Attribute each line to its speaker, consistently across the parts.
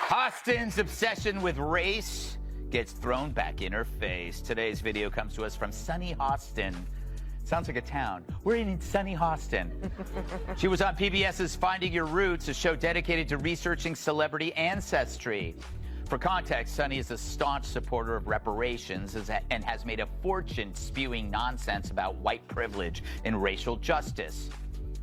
Speaker 1: Hostin's obsession with race gets thrown back in her face. Today's video comes to us from Sunny Hostin. Sounds like a town. We're in Sunny Hostin. She was on PBS's Finding Your Roots, a show dedicated to researching celebrity ancestry. For context, Sunny is a staunch supporter of reparations and has made a fortune spewing nonsense about white privilege and racial justice.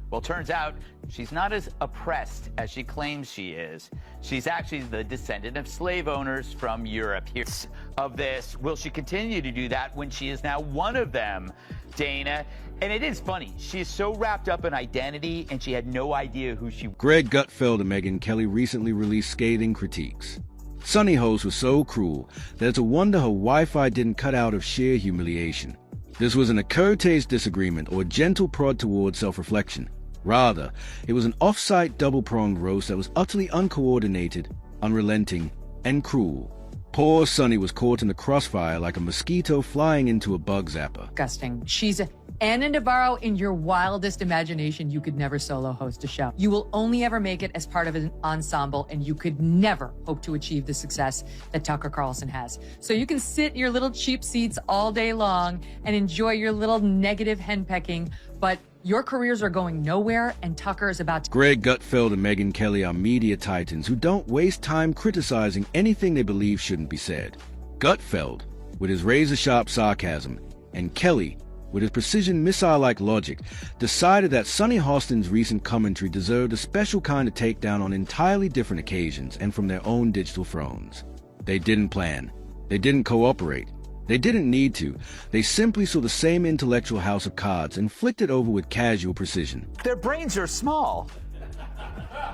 Speaker 1: Well, turns out she's not as oppressed as she claims she is. She's actually the descendant of slave owners from Europe. Here's of this. Will she continue to do that when she is now one of them? Dana. And it is funny. She is so wrapped up in identity, and she had no idea who she was.
Speaker 2: Greg Gutfeld and Megyn Kelly recently released scathing critiques. Sunny Host was so cruel that it's a wonder her Wi-Fi didn't cut out of sheer humiliation. This wasn't a courteous disagreement or a gentle prod towards self-reflection. Rather, it was an off-site double-pronged roast that was utterly uncoordinated, unrelenting, and cruel. Poor Sunny was caught in the crossfire like a mosquito flying into a bug zapper.
Speaker 3: Disgusting. She's Anna Navarro in your wildest imagination. You could never solo host a show. You will only ever make it as part of an ensemble, and you could never hope to achieve the success that Tucker Carlson has. So you can sit in your little cheap seats all day long and enjoy your little negative henpecking, but your careers are going nowhere, and Tucker is about to...
Speaker 2: Greg Gutfeld and Megyn Kelly are media titans who don't waste time criticizing anything they believe shouldn't be said. Gutfeld, with his razor-sharp sarcasm, and Kelly, with his precision missile-like logic, decided that Sunny Hostin's recent commentary deserved a special kind of takedown on entirely different occasions and from their own digital thrones. They didn't plan. They didn't cooperate. They didn't need to. They simply saw the same intellectual house of cards and flicked it over with casual precision.
Speaker 1: Their brains are small.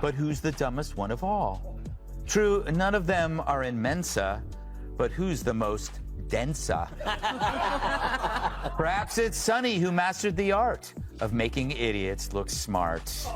Speaker 1: But who's the dumbest one of all? True, none of them are in Mensa, but who's the most densa? Perhaps it's Sunny who mastered the art of making idiots look smart.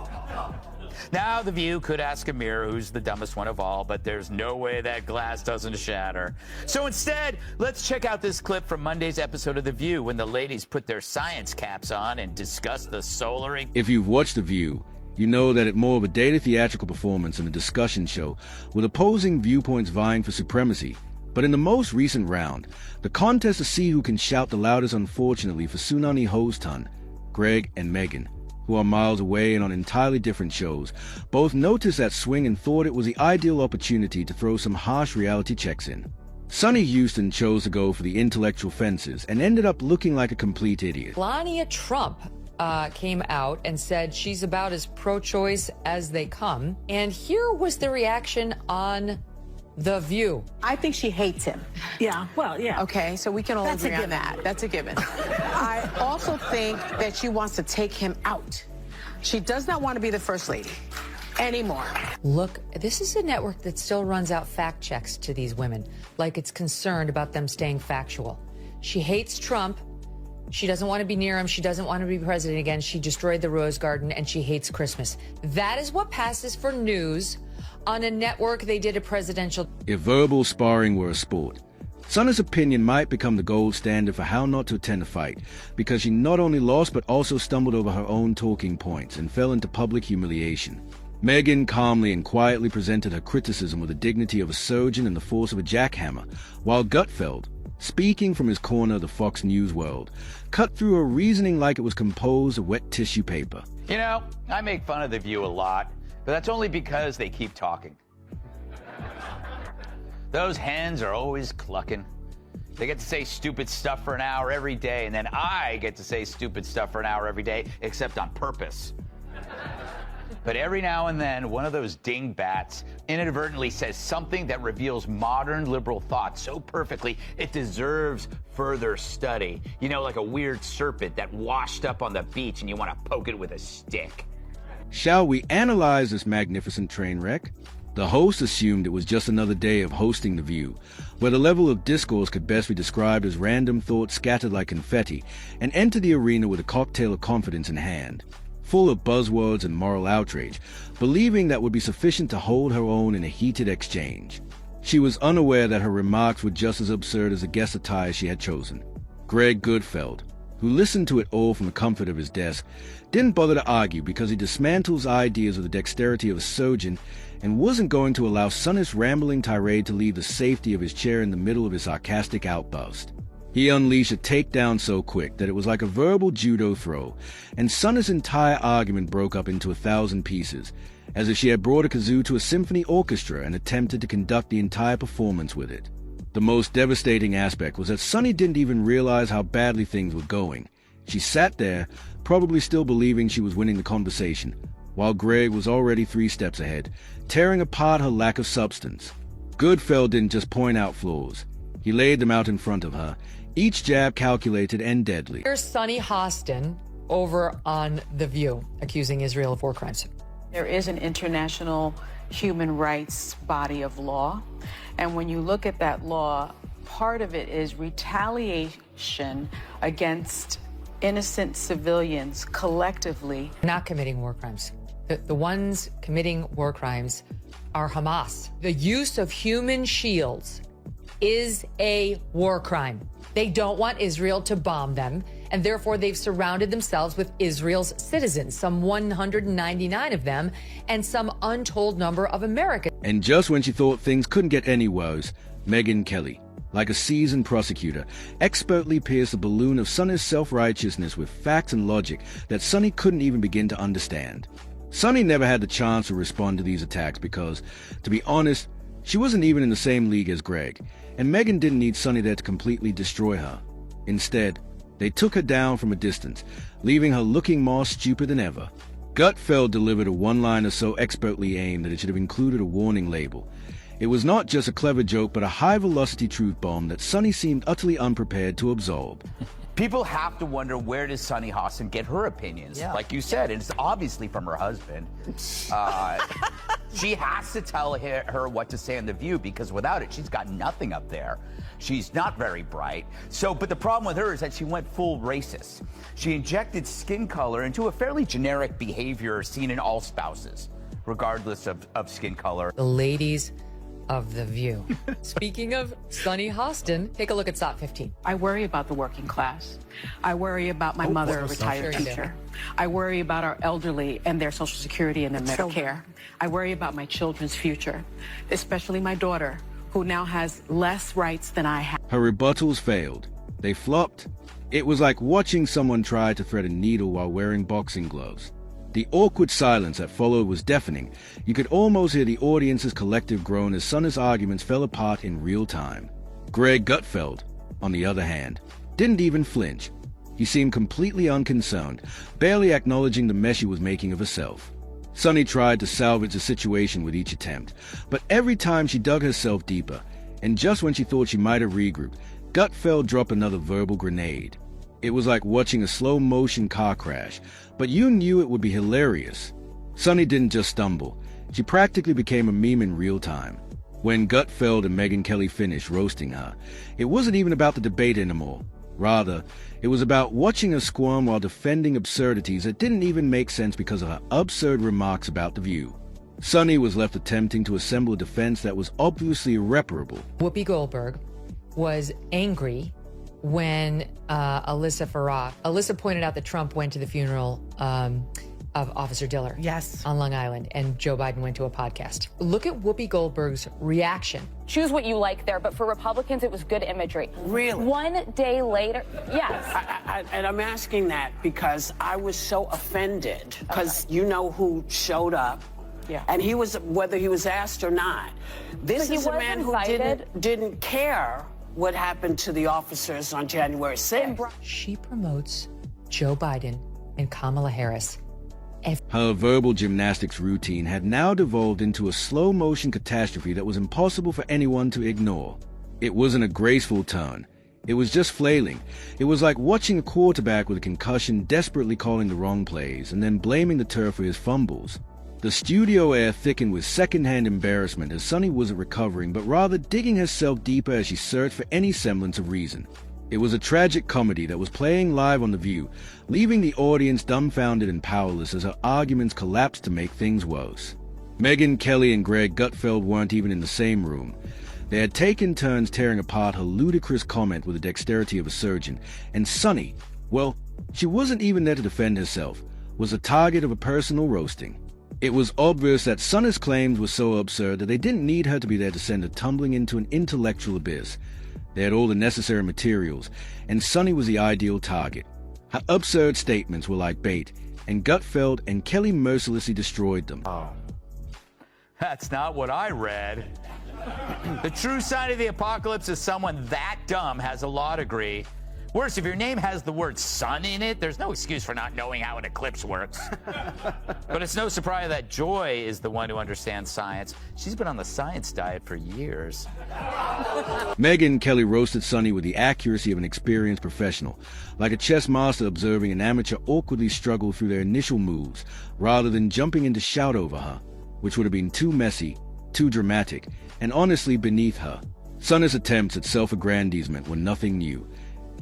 Speaker 1: Now, The View could ask a mirror who's the dumbest one of all, but there's no way that glass doesn't shatter. So instead, let's check out this clip from Monday's episode of The View when the ladies put their science caps on and discuss the solar...
Speaker 2: If you've watched The View, you know that it's more of a dated theatrical performance and a discussion show with opposing viewpoints vying for supremacy. But in the most recent round, the contest to see who can shout the loudest, unfortunately for Sunny Hostin, Greg and Megyn, who are miles away and on entirely different shows, both noticed that swing and thought it was the ideal opportunity to throw some harsh reality checks in. Sunny Hostin chose to go for the intellectual fences and ended up looking like a complete idiot.
Speaker 3: Melania Trump came out and said she's about as pro-choice as they come. And here was the reaction on The View.
Speaker 4: I think she hates him.
Speaker 5: Yeah, well, yeah.
Speaker 4: Okay, so we can all agree on that. That's a given. I also think that she wants to take him out. She does not want to be the first lady anymore.
Speaker 3: Look, this is a network that still runs out fact checks to these women, like it's concerned about them staying factual. She hates Trump. She doesn't want to be near him. She doesn't want to be president again. She destroyed the Rose Garden, and she hates Christmas. That is what passes for news on a network they did a presidential...
Speaker 2: If verbal sparring were a sport, Sunny's opinion might become the gold standard for how not to attend a fight, because she not only lost but also stumbled over her own talking points and fell into public humiliation. Megyn calmly and quietly presented her criticism with the dignity of a surgeon and the force of a jackhammer, while Gutfeld, speaking from his corner of the Fox News world, cut through her reasoning like it was composed of wet tissue paper.
Speaker 1: You know, I make fun of The View a lot, but that's only because they keep talking. Those hens are always clucking. They get to say stupid stuff for an hour every day, and then I get to say stupid stuff for an hour every day, except on purpose. But every now and then, one of those dingbats inadvertently says something that reveals modern liberal thought so perfectly it deserves further study. You know, like a weird serpent that washed up on the beach and you want to poke it with a stick.
Speaker 2: Shall we analyze this magnificent train wreck? The host assumed it was just another day of hosting The View, where the level of discourse could best be described as random thoughts scattered like confetti, and entered the arena with a cocktail of confidence in hand, full of buzzwords and moral outrage, believing that would be sufficient to hold her own in a heated exchange. She was unaware that her remarks were just as absurd as the guest attire she had chosen. Greg Gutfeld, who listened to it all from the comfort of his desk, didn't bother to argue because he dismantles ideas with the dexterity of a surgeon and wasn't going to allow Sunny's rambling tirade to leave the safety of his chair in the middle of his sarcastic outburst. He unleashed a takedown so quick that it was like a verbal judo throw, and Sunny's entire argument broke up into 1,000 pieces, as if she had brought a kazoo to a symphony orchestra and attempted to conduct the entire performance with it. The most devastating aspect was that Sunny didn't even realize how badly things were going. She sat there, probably still believing she was winning the conversation, while Greg was already 3 steps ahead, tearing apart her lack of substance. Gutfeld didn't just point out flaws. He laid them out in front of her, each jab calculated and deadly.
Speaker 3: Here's Sunny Hostin over on The View, accusing Israel of war crimes.
Speaker 5: There is an international human rights body of law, and when you look at that law, part of it is retaliation against innocent civilians collectively.
Speaker 3: Not committing war crimes. The ones committing war crimes are Hamas. The use of human shields is a war crime. They don't want Israel to bomb them, and therefore they've surrounded themselves with Israel's citizens, some 199 of them, and some untold number of Americans.
Speaker 2: And just when she thought things couldn't get any worse, Megyn Kelly, like a seasoned prosecutor, expertly pierced the balloon of Sunny's self-righteousness with facts and logic that Sunny couldn't even begin to understand. Sunny never had the chance to respond to these attacks because, to be honest, she wasn't even in the same league as Greg, and Megyn didn't need Sunny there to completely destroy her. Instead, they took her down from a distance, leaving her looking more stupid than ever. Gutfeld delivered a one-liner so expertly aimed that it should have included a warning label. It was not just a clever joke, but a high-velocity truth bomb that Sunny seemed utterly unprepared to absorb.
Speaker 1: People have to wonder, where does Sunny Hostin get her opinions?
Speaker 6: Yeah.
Speaker 1: Like you said, it's obviously from her husband. She has to tell her what to say on The View, because without it, she's got nothing up there. She's not very bright. But the problem with her is that she went full racist. She injected skin color into a fairly generic behavior seen in all spouses, regardless of skin color.
Speaker 3: The ladies of The View. Speaking of Sunny Hostin, take a look at SOT 15.
Speaker 4: I worry about the working class. I worry about my mother, a retired
Speaker 3: Sure you do.
Speaker 4: teacher. I worry about our elderly and their Social Security and their Medicare. I worry about my children's future, especially my daughter, who now has less rights than I have.
Speaker 2: Her rebuttals failed. They flopped. It was like watching someone try to thread a needle while wearing boxing gloves. The awkward silence that followed was deafening. You could almost hear the audience's collective groan as Sunny's arguments fell apart in real time. Greg Gutfeld, on the other hand, didn't even flinch. He seemed completely unconcerned, barely acknowledging the mess she was making of herself. Sunny tried to salvage the situation with each attempt, but every time she dug herself deeper, and just when she thought she might have regrouped, Gutfeld dropped another verbal grenade. It was like watching a slow-motion car crash, but you knew it would be hilarious. Sunny didn't just stumble. She practically became a meme in real time. When Gutfeld and Megyn Kelly finished roasting her, it wasn't even about the debate anymore. Rather, it was about watching her squirm while defending absurdities that didn't even make sense because of her absurd remarks about The View. Sunny was left attempting to assemble a defense that was obviously irreparable.
Speaker 3: Whoopi Goldberg was angry when Alyssa pointed out that Trump went to the funeral of Officer Diller.
Speaker 6: Yes.
Speaker 3: On Long Island, and Joe Biden went to a podcast. Look at Whoopi Goldberg's reaction.
Speaker 7: Choose what you like there, but for Republicans, it was good imagery.
Speaker 8: Really?
Speaker 7: One day later, yes.
Speaker 8: And I'm asking that because I was so offended because you know who showed up.
Speaker 5: Yeah.
Speaker 8: And he was, whether he was asked or not. This
Speaker 7: But he
Speaker 8: is a
Speaker 7: was
Speaker 8: man
Speaker 7: invited.
Speaker 8: who didn't care what happened to the officers on January 6th.
Speaker 3: She promotes Joe Biden and Kamala Harris.
Speaker 2: Her verbal gymnastics routine had now devolved into a slow-motion catastrophe that was impossible for anyone to ignore. It wasn't a graceful turn. It was just flailing. It was like watching a quarterback with a concussion desperately calling the wrong plays and then blaming the turf for his fumbles. The studio air thickened with second-hand embarrassment as Sunny wasn't recovering, but rather digging herself deeper as she searched for any semblance of reason. It was a tragic comedy that was playing live on The View, leaving the audience dumbfounded and powerless as her arguments collapsed to make things worse. Megyn Kelly and Greg Gutfeld weren't even in the same room. They had taken turns tearing apart her ludicrous comment with the dexterity of a surgeon, and Sunny, well, she wasn't even there to defend herself, was the target of a personal roasting. It was obvious that Sunny's claims were so absurd that they didn't need her to be there to send her tumbling into an intellectual abyss. They had all the necessary materials, and Sunny was the ideal target. Her absurd statements were like bait, and Gutfeld and Kelly mercilessly destroyed them.
Speaker 1: Oh, that's not what I read. The true sign of the apocalypse is someone that dumb has a law degree. Worse, if your name has the word sun in it, there's no excuse for not knowing how an eclipse works. But it's no surprise that Joy is the one who understands science. She's been on the science diet for years.
Speaker 2: Megyn Kelly roasted Sunny with the accuracy of an experienced professional, like a chess master observing an amateur awkwardly struggle through their initial moves, rather than jumping in to shout over her, which would have been too messy, too dramatic, and honestly beneath her. Sunny's attempts at self-aggrandizement were nothing new.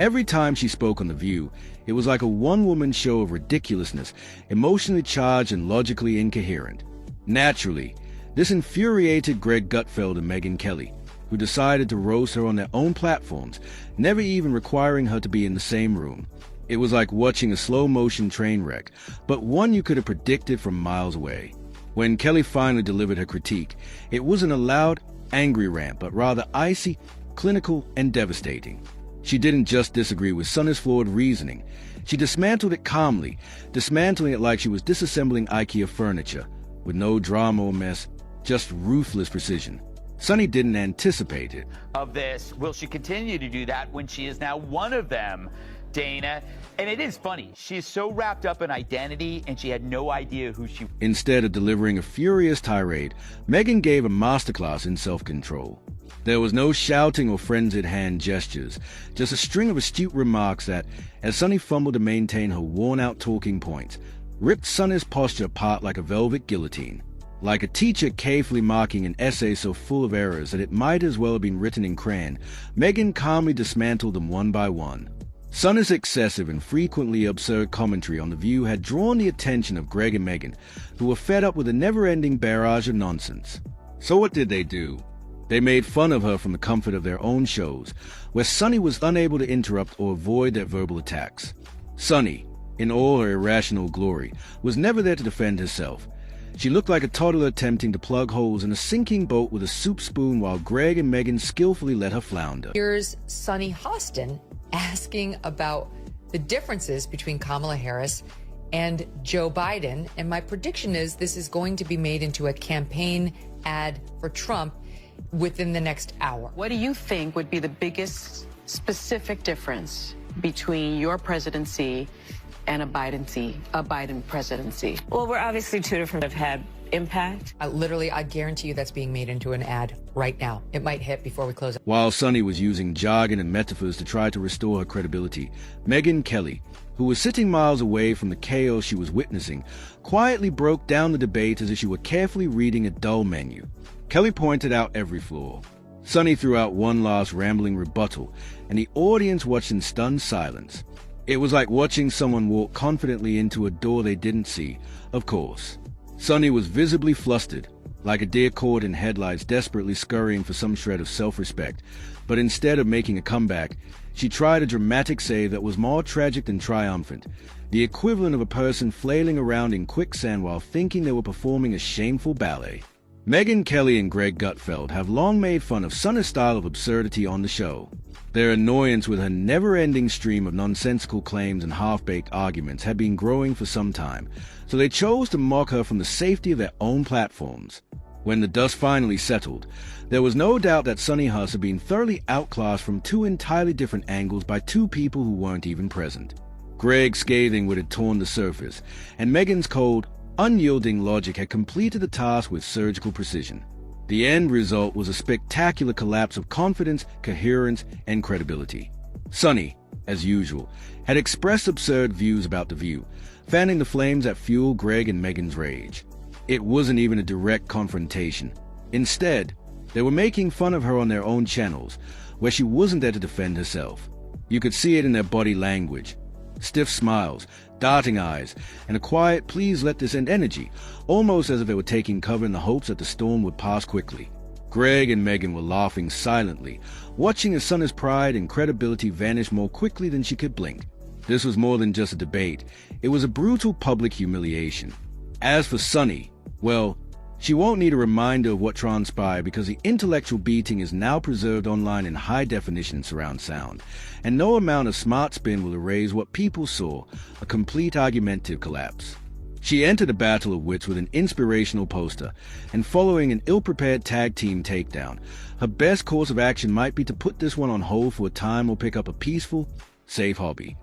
Speaker 2: Every time she spoke on The View, it was like a one-woman show of ridiculousness, emotionally charged and logically incoherent. Naturally, this infuriated Greg Gutfeld and Megyn Kelly, who decided to roast her on their own platforms, never even requiring her to be in the same room. It was like watching a slow-motion train wreck, but one you could have predicted from miles away. When Kelly finally delivered her critique, it wasn't a loud, angry rant, but rather icy, clinical, and devastating. She didn't just disagree with Sunny's flawed reasoning. She dismantled it calmly, dismantling it like she was disassembling IKEA furniture, with no drama or mess, just ruthless precision. Sunny didn't anticipate it.
Speaker 1: Of this, will she continue to do that when she is now one of them, Dana? And it is funny, she's so wrapped up in identity and she had no idea who she was.
Speaker 2: Instead of delivering a furious tirade, Megyn gave a masterclass in self-control. There was no shouting or frenzied hand gestures, just a string of astute remarks that, as Sunny fumbled to maintain her worn-out talking points, ripped Sunny's posture apart like a velvet guillotine. Like a teacher carefully marking an essay so full of errors that it might as well have been written in crayon, Megyn calmly dismantled them one by one. Sunny's excessive and frequently absurd commentary on The View had drawn the attention of Greg and Megyn, who were fed up with a never-ending barrage of nonsense. So what did they do? They made fun of her from the comfort of their own shows, where Sunny was unable to interrupt or avoid their verbal attacks. Sunny, in all her irrational glory, was never there to defend herself. She looked like a toddler attempting to plug holes in a sinking boat with a soup spoon while Greg and Megyn skillfully let her flounder.
Speaker 3: Here's Sunny Hostin asking about the differences between Kamala Harris and Joe Biden, and my prediction is this is going to be made into a campaign ad for Trump within the next hour.
Speaker 4: What do you think would be the biggest specific difference between your presidency and a Biden presidency?
Speaker 6: Well, we're obviously two different have had impact.
Speaker 3: I guarantee you that's being made into an ad right now. It might hit before we close.
Speaker 2: While Sunny was using jargon and metaphors to try to restore her credibility, Megyn Kelly, who was sitting miles away from the chaos she was witnessing, quietly broke down the debate as if she were carefully reading a dull menu. Kelly pointed out every flaw. Sunny threw out one last rambling rebuttal, and the audience watched in stunned silence. It was like watching someone walk confidently into a door they didn't see, of course. Sunny was visibly flustered, like a deer caught in headlights desperately scurrying for some shred of self-respect, but instead of making a comeback, she tried a dramatic save that was more tragic than triumphant, the equivalent of a person flailing around in quicksand while thinking they were performing a shameful ballet. Megyn Kelly and Greg Gutfeld have long made fun of Sunny's style of absurdity on the show. Their annoyance with her never-ending stream of nonsensical claims and half-baked arguments had been growing for some time, so they chose to mock her from the safety of their own platforms. When the dust finally settled, there was no doubt that Sunny Hostin had been thoroughly outclassed from two entirely different angles by two people who weren't even present. Greg's scathing wit had torn the surface, and Megyn's cold, unyielding logic had completed the task with surgical precision. The end result was a spectacular collapse of confidence, coherence, and credibility. Sunny, as usual, had expressed absurd views about The View, fanning the flames that fueled Greg and Megyn's rage. It wasn't even a direct confrontation. Instead, they were making fun of her on their own channels, where she wasn't there to defend herself. You could see it in their body language. Stiff smiles, darting eyes, and a quiet "please let this end" energy, almost as if they were taking cover in the hopes that the storm would pass quickly. Greg and Megyn were laughing silently, watching as Sunny's pride and credibility vanished more quickly than she could blink. This was more than just a debate. It was a brutal public humiliation. As for Sunny, Well, she won't need a reminder of what transpired because the intellectual beating is now preserved online in high-definition surround sound, and no amount of smart spin will erase what people saw, a complete argumentative collapse. She entered a battle of wits with an inspirational poster, and following an ill-prepared tag team takedown, her best course of action might be to put this one on hold for a time or pick up a peaceful, safe hobby.